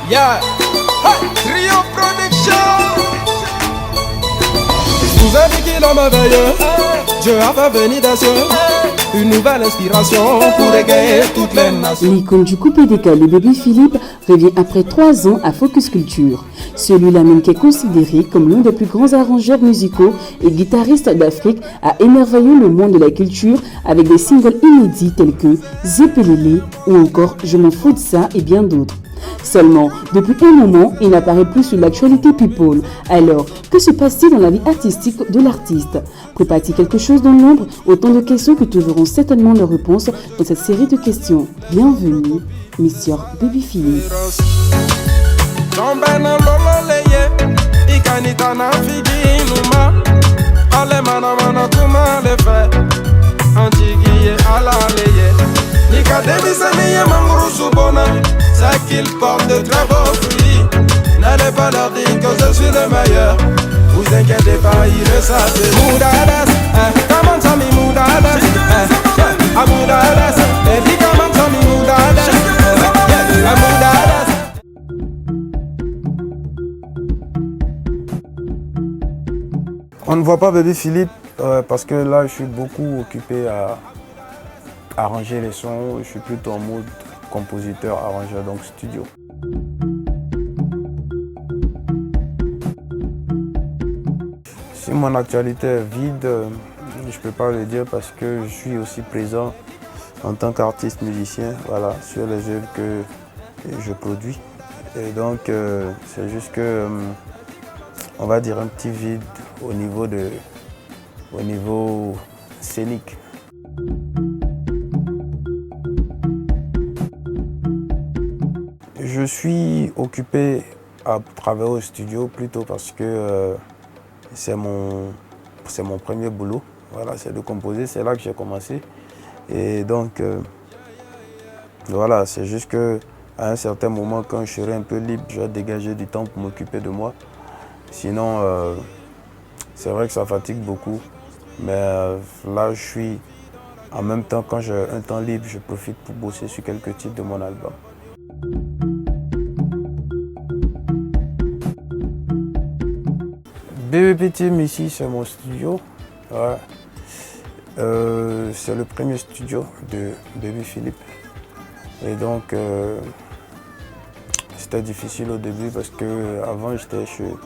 Yeah, hey, Rio Production. Vous avez qui l'homme veilleux, Dieu a fait venir des cieux une nouvelle inspiration pour égayer toutes les nations. L'icône du coupé d'école de Bébé Philippe revient après 3 ans à Focus Culture. Celui-là même qui est considéré comme l'un des plus grands arrangeurs musicaux et guitaristes d'Afrique a émerveillé le monde de la culture avec des singles inédits tels que Zépelélé ou encore Je m'en fous de ça et bien d'autres. Seulement, depuis un moment, il n'apparaît plus sur l'actualité people. Alors, que se passe-t-il dans la vie artistique de l'artiste? Prépare-t-il quelque chose dans l'ombre? Autant de questions que trouveront certainement leurs réponses dans cette série de questions. Bienvenue, Monsieur Bébé Philippe. C'est qu'ils portent de très beaux fruits. N'allez pas leur dire que je suis le meilleur. Vous inquiétez pas, ils le savent. Moudadas, come on tell me Moudadas, Moudadas, baby come on tell me Moudadas, Moudadas. On ne voit pas Bébé Philippe parce que là je suis beaucoup occupé à arranger les sons. Je suis plutôt en mode compositeur, arrangeur, donc studio. Si mon actualité est vide, je ne peux pas le dire parce que je suis aussi présent en tant qu'artiste musicien, voilà, sur les œuvres que je produis. Et donc c'est juste que, on va dire un petit vide au niveau scénique. Je suis occupé à travailler au studio plutôt parce que c'est mon premier boulot. Voilà, c'est de composer, c'est là que j'ai commencé. Et donc, voilà, c'est juste qu'à un certain moment, quand je serai un peu libre, je vais dégager du temps pour m'occuper de moi. Sinon, c'est vrai que ça fatigue beaucoup. Mais là, je suis, en même temps, quand j'ai un temps libre, je profite pour bosser sur quelques titres de mon album. BBP Team ici, c'est mon studio. Ouais. C'est le premier studio de Bébé Philippe. Et donc, c'était difficile au début parce que avant j'étais chez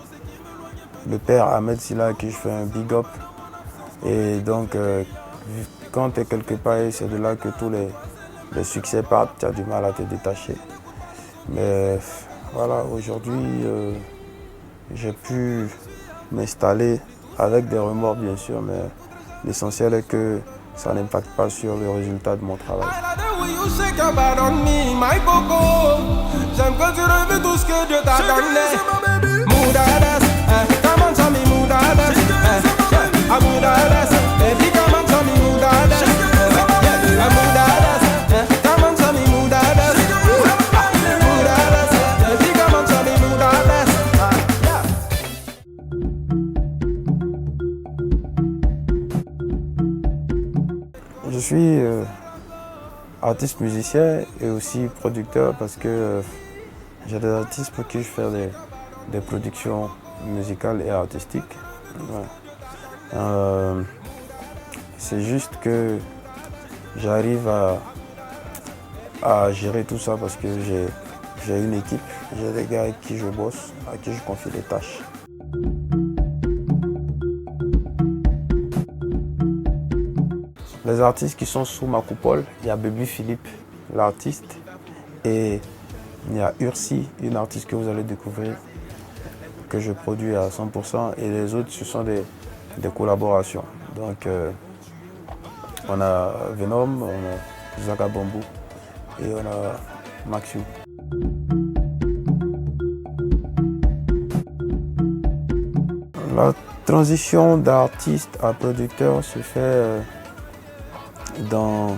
le père Ahmed Silla à qui je fais un big up. Et donc, quand tu es quelque part, c'est de là que tous les succès partent, tu as du mal à te détacher. Mais voilà, aujourd'hui, j'ai pu m'installer avec des remords bien sûr, mais l'essentiel est que ça n'impacte pas sur le résultat de mon travail. J'aime que tu revis tout ce que Dieu t'a donné. Moudadas, come on tell me Moudadas, Moudadas, baby come on tell me Moudadas, Moudadas, come on tell me Moudadas, Moudadas, baby come on tell me Moudadas. Je suis artiste musicien et aussi producteur parce que j'ai des artistes pour qui je fais des productions musicales et artistiques. Ouais. C'est juste que j'arrive à gérer tout ça parce que j'ai une équipe, j'ai des gars avec qui je bosse, à qui je confie des tâches. Les artistes qui sont sous ma coupole, il y a Bébé Philippe, l'artiste, et il y a Ursi, une artiste que vous allez découvrir, que je produis à 100%, et les autres, ce sont des collaborations. Donc, on a Venom, on a Zaga Bambou et on a Maxu. La transition d'artiste à producteur se fait dans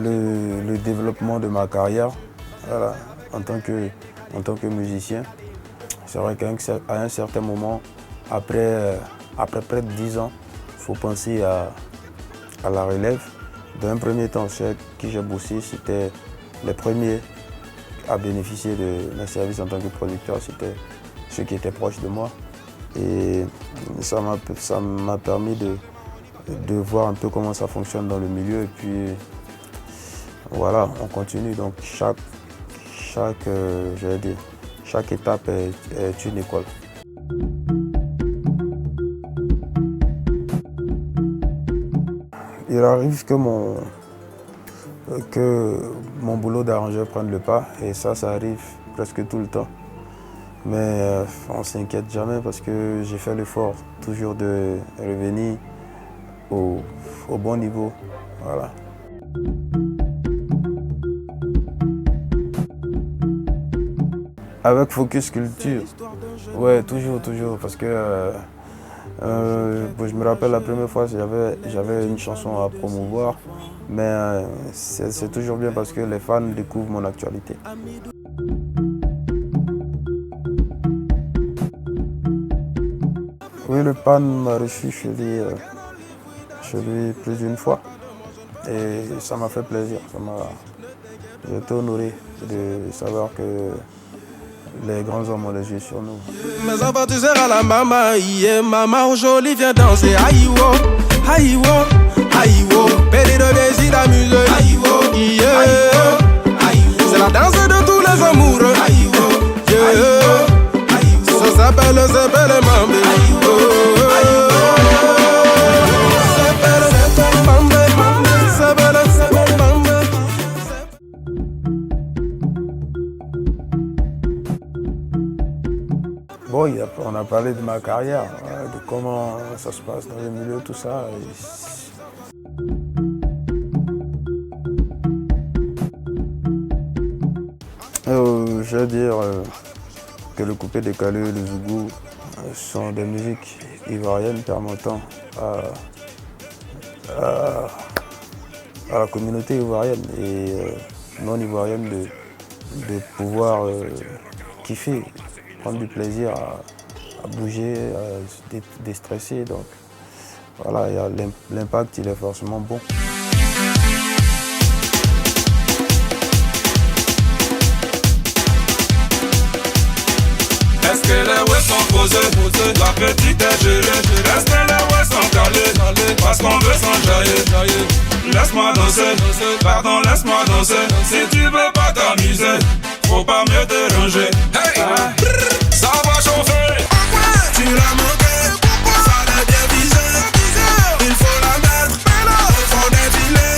le développement de ma carrière, voilà, en tant que musicien. C'est vrai qu'à un certain moment, après près de 10 ans, il faut penser à la relève. Dans un premier temps, ceux avec qui j'ai bossé, c'était les premiers à bénéficier de mes services en tant que producteur, c'était ceux qui étaient proches de moi. Et ça m'a permis de voir un peu comment ça fonctionne dans le milieu. Et puis voilà, on continue. Donc chaque étape est une école. Il arrive que mon boulot d'arrangeur prenne le pas, et ça arrive presque tout le temps. Mais on ne s'inquiète jamais parce que j'ai fait l'effort toujours de revenir au bon niveau. Voilà. Avec Focus Culture, ouais, toujours, parce que je me rappelle la première fois, j'avais une chanson à promouvoir, mais c'est toujours bien parce que les fans découvrent mon actualité. Oui, le PAN m'a reçu chez lui plus d'une fois et ça m'a fait plaisir. J'ai été honoré de savoir que les grands hommes ont les yeux sur nous. Mes enfants, tu seras la maman, yeah. Maman aujourd'hui vient danser. Aïwo, aïwo, aïwo. Pédé de désir d'amuser. Aïwo, yeah. C'est la danse de tous les amoureux. Aïwo, yeah. Ça s'appelle Mambe. Bon, on a parlé de ma carrière, de comment ça se passe dans le milieu, tout ça. Je veux dire que le coupé décalé, le zougou sont des musiques ivoiriennes permettant à la communauté ivoirienne et non ivoirienne de pouvoir kiffer, prendre du plaisir à bouger, à se déstresser. Donc voilà, l'impact il est forcément bon. Est-ce que les ouais sont posés, la petite est gelée. Est-ce que les ouais sont calés, parce qu'on veut s'enjailler. Laisse-moi danser, pardon laisse-moi danser. Si tu veux pas t'amuser, faut pas mieux te ranger. Hey, ça va chauffer, tu l'as manqué, ça l'a bien visé. Il faut la mettre, il faut défiler.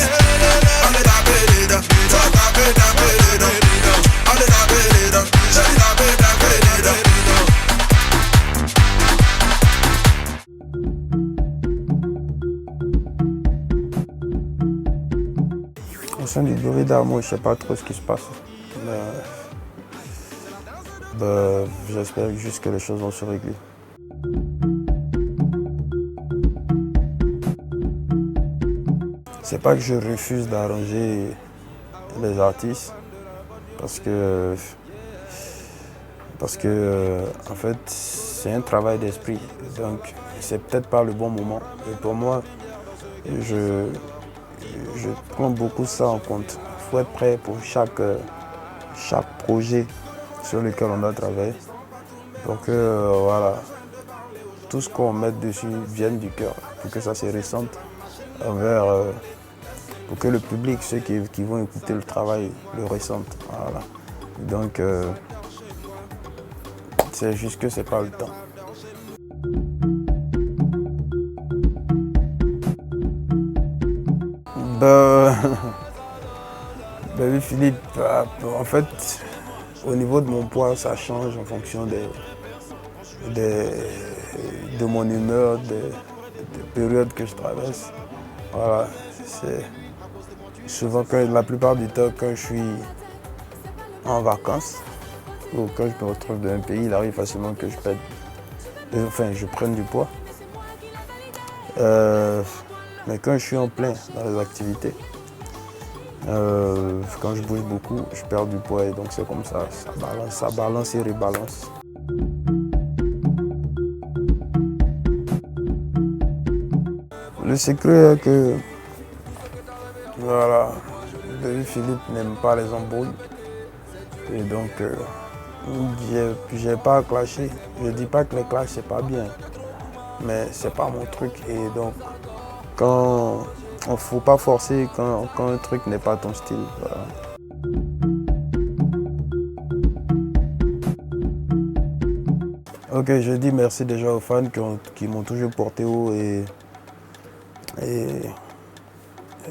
On est tapé les dents, ça tapé les dents. On est tapé les dents, j'ai tapé les dents. Au sein du bureau d'Armo, je ne sais pas trop ce qui se passe. J'espère juste que les choses vont se régler. C'est pas que je refuse d'arranger les artistes parce que en fait c'est un travail d'esprit, donc c'est peut-être pas le bon moment. Et pour moi, je prends beaucoup ça en compte. Il faut être prêt pour chaque projet sur lequel on doit travailler. Donc voilà, tout ce qu'on met dessus vienne du cœur pour que ça se ressente pour que le public, ceux qui vont écouter le travail, le ressentent. Voilà. Donc c'est juste que c'est pas le temps. Oui, Philippe, en fait, au niveau de mon poids, ça change en fonction de mon humeur, des périodes que je traverse. Voilà, c'est souvent la plupart du temps, quand je suis en vacances ou quand je me retrouve dans un pays, il arrive facilement que je prenne du poids. Mais quand je suis en plein dans les activités, quand je bouge beaucoup, je perds du poids et donc c'est comme ça balance et rebalance. Le secret est que Voilà, Baby Philippe n'aime pas les embrouilles. Et donc, j'ai pas clashé. Je dis pas que les clashs c'est pas bien, mais c'est pas mon truc. Et donc, quand on faut pas forcer quand un truc n'est pas ton style. Voilà. Ok, je dis merci déjà aux fans qui m'ont toujours porté haut et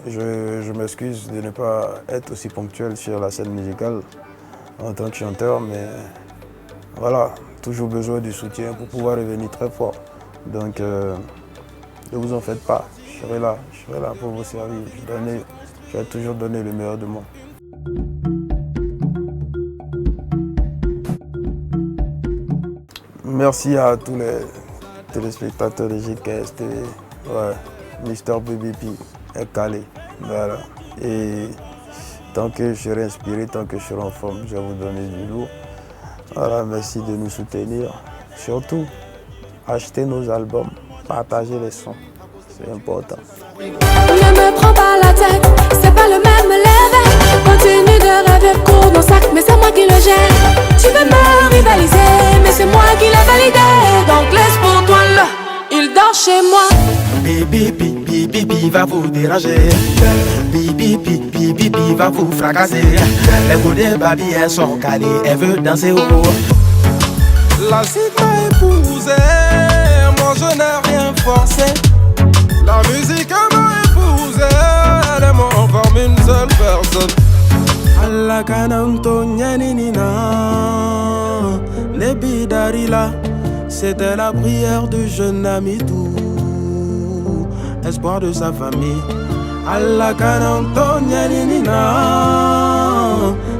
je m'excuse de ne pas être aussi ponctuel sur la scène musicale en tant que chanteur, mais voilà, toujours besoin du soutien pour pouvoir revenir très fort. Donc ne vous en faites pas, je serai là pour vous servir. Je vais toujours donner le meilleur de moi. Merci à tous les téléspectateurs de GKS TV. Ouais, Mister BBP est calé. Voilà. Et tant que je serai inspiré, tant que je serai en forme, je vais vous donner du lourd. Voilà, merci de nous soutenir. Surtout, achetez nos albums, partagez les sons. C'est important. Ne me prends pas la tête, c'est pas le même level. Continue de rêver, cours dans sac, mais c'est moi qui le gère. Tu veux me rivaliser, mais c'est moi qui l'ai validé. Donc laisse pour toi là, il dort chez moi. Bibi va vous déranger. Bibi va vous fracasser. Les coups de babi elles sont calées, elle veut danser au haut. La cité m'a épousé, moi je n'ai rien forcé. La musique m'a épousé, elle m'en forme une seule personne. Alla kananto nyaninina, Nebi Darila, c'était la prière du jeune Amidou, espoir de sa famille. Alla kananto nyaninina,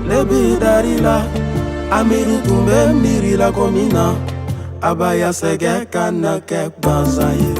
Nebi Darila, Amidou tumbe miri la komina, Abaya sege kana kek banzaye.